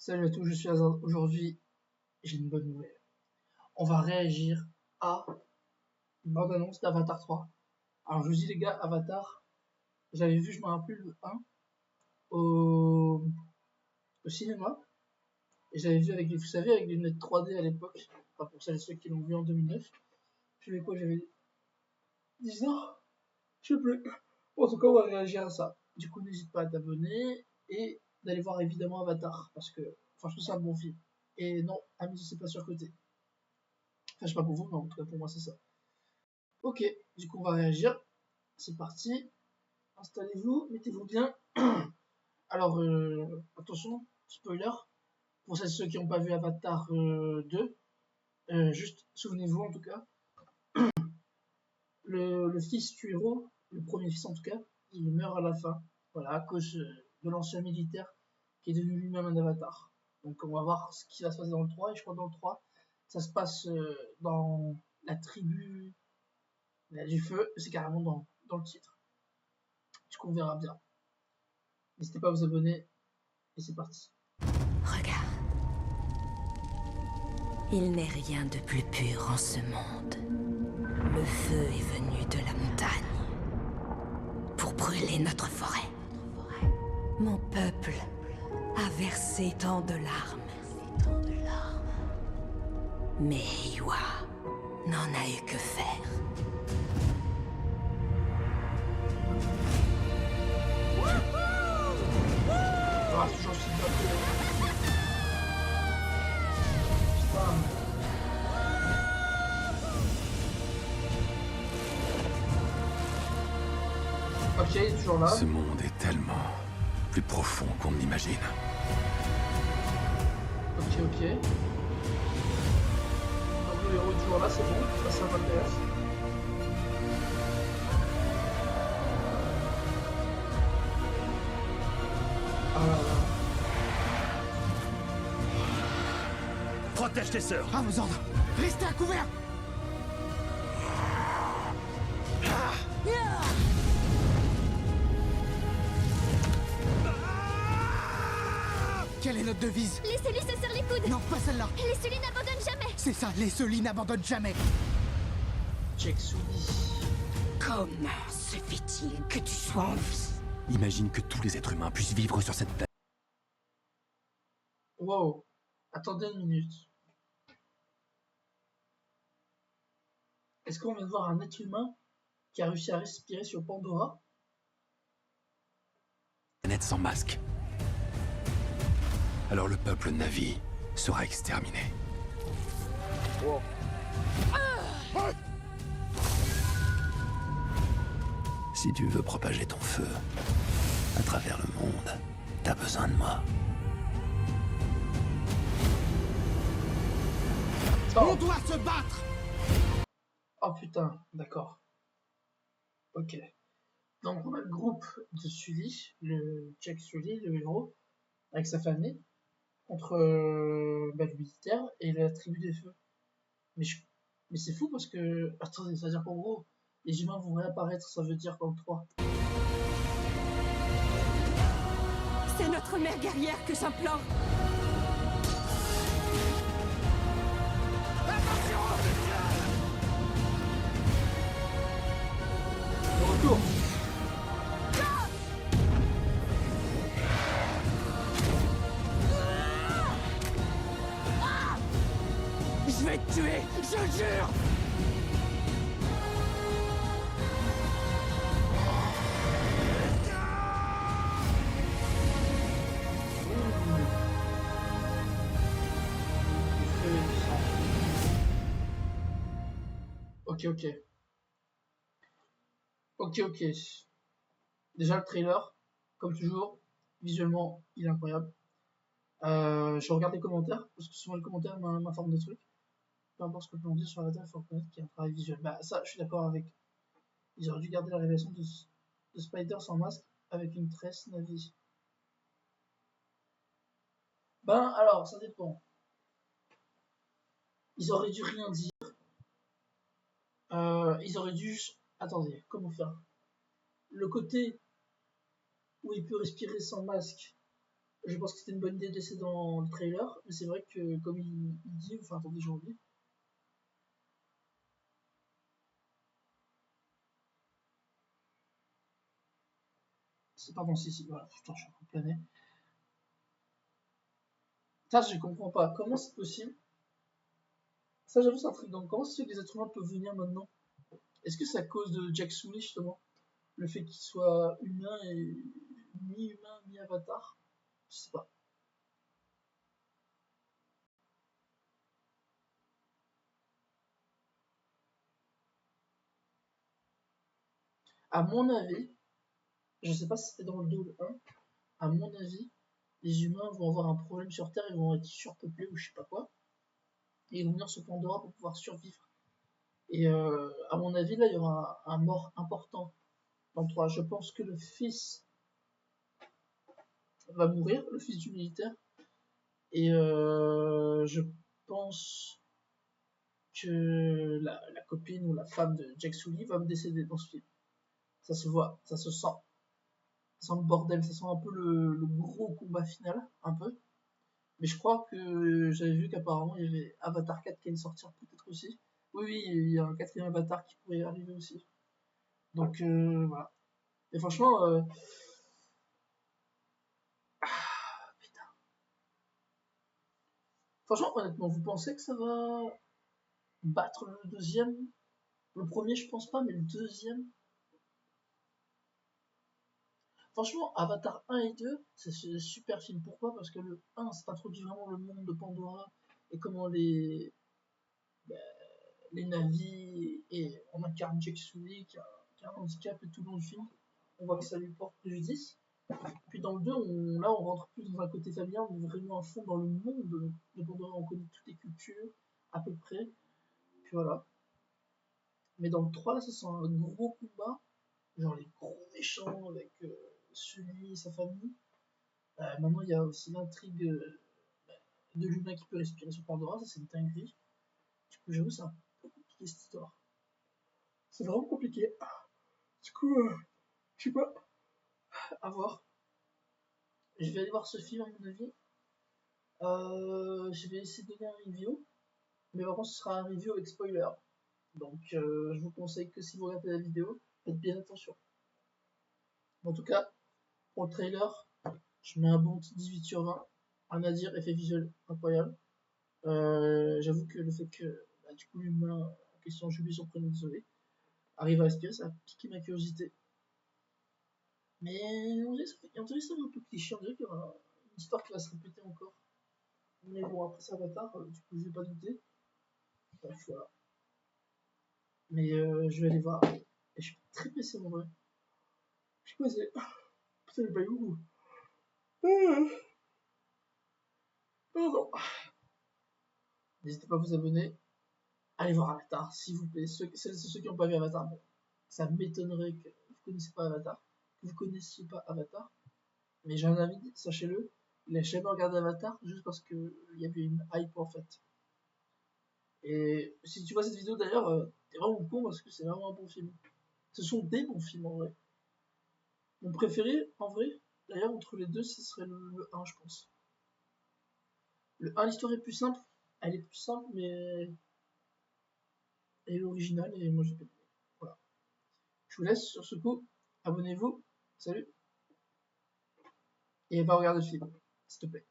Salut à tous, je suis Hazard. Aujourd'hui, j'ai une bonne nouvelle. On va réagir à une bande-annonce d'Avatar 3. Alors, je vous dis, les gars, Avatar, j'avais vu, je me rappelle, le 1 au, au cinéma. Et j'avais vu avec, vous savez, avec des lunettes 3D à l'époque. Enfin, pour celles et ceux qui l'ont vu en 2009. J'avais quoi, j'avais 10 ans? Je sais plus. Bon, en tout cas, on va réagir à ça. Du coup, n'hésite pas à t'abonner et d'aller voir évidemment Avatar. Parce que, franchement, c'est un bon film. Et non, Amis, c'est pas surcoté. Enfin, je sais pas pour vous, mais en tout cas, pour moi, c'est ça. Ok, du coup on va réagir. C'est parti. Installez-vous, mettez-vous bien. Alors, attention, spoiler. Pour ceux qui n'ont pas vu Avatar 2, juste souvenez-vous en tout cas, le fils du héros, le premier fils en tout cas, il meurt à la fin. Voilà, à cause de l'ancien militaire qui est devenu lui-même un avatar. Donc on va voir ce qui va se passer dans le 3. Et je crois que dans le 3, ça se passe dans la tribu du feu. C'est carrément dans le titre. Du coup on verra bien. N'hésitez pas à vous abonner. Et c'est parti. Regarde. Il n'est rien de plus pur en ce monde. Le feu est venu de la montagne pour brûler notre forêt. Mon peuple a versé tant de larmes. Mais Eywa n'en a eu que faire. Ah, toujours aussi bien que... Ok, il est toujours là. Ce monde est tellement plus profond qu'on ne l'imagine. Ok. Donc le héros est toujours là, c'est bon. Ça m'intéresse. Ah là là. Protège tes sœurs. À vos ordres. Restez à couvert. Quelle est notre devise? Laissez-lui se serrer les coudes. Non, pas celle-là. Laissez-lui n'abandonne jamais. C'est ça, les Sully n'abandonnent jamais. Check Sully. Comment se fait-il que tu sois en vie? Imagine que tous les êtres humains puissent vivre sur cette planète. Wow. Attendez une minute. Est-ce qu'on vient de voir un être humain qui a réussi à respirer sur Pandora? Sans masque. Alors le peuple Na'vi sera exterminé. Wow. Si tu veux propager ton feu à travers le monde, t'as besoin de moi. On doit se battre. Oh putain, d'accord. Ok. Donc on a le groupe de Sully, le Jack Sully, le héros, avec sa famille, contre le militaire et la tribu des feux. Mais c'est fou parce que... Attendez, ça veut dire qu'en gros, les humains vont réapparaître, ça veut dire dans le 3. C'est notre mère guerrière que j'implore. Le retour. Je vais te tuer, je jure. Ok. Déjà le trailer, comme toujours, visuellement, il est incroyable. Je regarde les commentaires, parce que souvent les commentaires m'informent des trucs. Peu importe ce que l'on dit sur la table, il faut reconnaître qu'il y a un travail visuel. Bah ça, je suis d'accord avec. Ils auraient dû garder la révélation de Spider sans masque avec une tresse Na'vi. Ben alors, ça dépend. Ils auraient dû rien dire. Ils auraient dû... Attendez, comment faire? Le côté où il peut respirer sans masque, Je pense que c'était une bonne idée de laisser dans le trailer, mais c'est vrai que comme il dit, enfin attendez, j'ai oublié. Pardon, si, voilà, putain, je suis en train de planer. Ça, je comprends pas. Comment c'est possible? Ça, j'avoue, c'est intriguant. Comment c'est que les êtres humains peuvent venir maintenant? Est-ce que c'est à cause de Jack Sully, justement? Le fait qu'il soit humain et mi-humain, mi-avatar? Je sais pas. À mon avis, je sais pas si c'était dans le 2 ou le 1, à mon avis, les humains vont avoir un problème sur Terre, ils vont être surpeuplés ou je sais pas quoi, et ils vont venir sur Pandora pour pouvoir survivre. Et à mon avis, là, il y aura un mort important dans le 3. Je pense que le fils va mourir, le fils du militaire, et je pense que la copine ou la femme de Jack Sully va me décéder dans ce film. Ça se voit, ça se sent. Ça sent le bordel, ça sent un peu le gros combat final, un peu. Mais je crois que j'avais vu qu'apparemment il y avait Avatar 4 qui allait sortir peut-être aussi. Oui, oui, il y a un quatrième Avatar qui pourrait arriver aussi. Donc voilà. Et franchement, putain. Franchement, honnêtement, vous pensez que ça va battre le deuxième? Le premier, je pense pas, mais le deuxième. Franchement, Avatar 1 et 2, c'est super film. Pourquoi? Parce que le 1, ça introduit vraiment le monde de Pandora et comment les navis, et on incarne Jack Sully qui a un handicap et tout le long du film, on voit que ça lui porte préjudice. Puis dans le 2, là on rentre plus dans un côté familial, on est vraiment à fond dans le monde de Pandora, on connaît toutes les cultures, à peu près. Puis voilà. Mais dans le 3, là, ça sent un gros combat, genre les gros méchants avec Sully et sa famille. Maintenant, il y a aussi l'intrigue de l'humain qui peut respirer sur Pandora, ça c'est une dinguerie. Du coup, j'avoue, c'est un peu compliqué cette histoire. C'est vraiment compliqué. Du coup, je sais pas, à voir. Je vais aller voir ce film, à mon avis. Je vais essayer de donner un review, mais par contre, ce sera un review avec spoiler. Donc, je vous conseille que si vous regardez la vidéo, faites bien attention. En tout cas, pour le trailer, je mets un bon petit 18 sur 20. Rien à dire, effet visuel incroyable. J'avoue que le fait que, bah, du coup, l'humain en question, j'oublie son prénom, désolé, arrive à respirer, ça a piqué ma curiosité. Mais on dirait que ça va un peu cliché, on dirait qu'il y aura une histoire qui va se répéter encore. Mais bon, après c'est Avatar, du coup, je vais pas douter. Bref, voilà. Mais je vais aller voir. Et je suis très pressé en vrai. Je suis pressé. Putain, le baillou. Pardon. N'hésitez pas à vous abonner. Allez voir Avatar, s'il vous plaît. Ceux qui n'ont pas vu Avatar, bon, ça m'étonnerait que vous ne connaissiez pas Avatar. Que vous connaissiez pas Avatar. Mais j'ai un avis, sachez-le, il a jamais regardé Avatar juste parce qu'il y avait une hype en fait. Et si tu vois cette vidéo d'ailleurs, t'es vraiment con parce que c'est vraiment un bon film. Ce sont des bons films en vrai. Mon préféré, en vrai, d'ailleurs, entre les deux, ce serait le 1, je pense. Le 1, l'histoire est plus simple. Elle est plus simple, mais elle est originale et moi j'ai bien aimé. Voilà. Je vous laisse sur ce coup. Abonnez-vous. Salut. Et va regarder le film, s'il te plaît.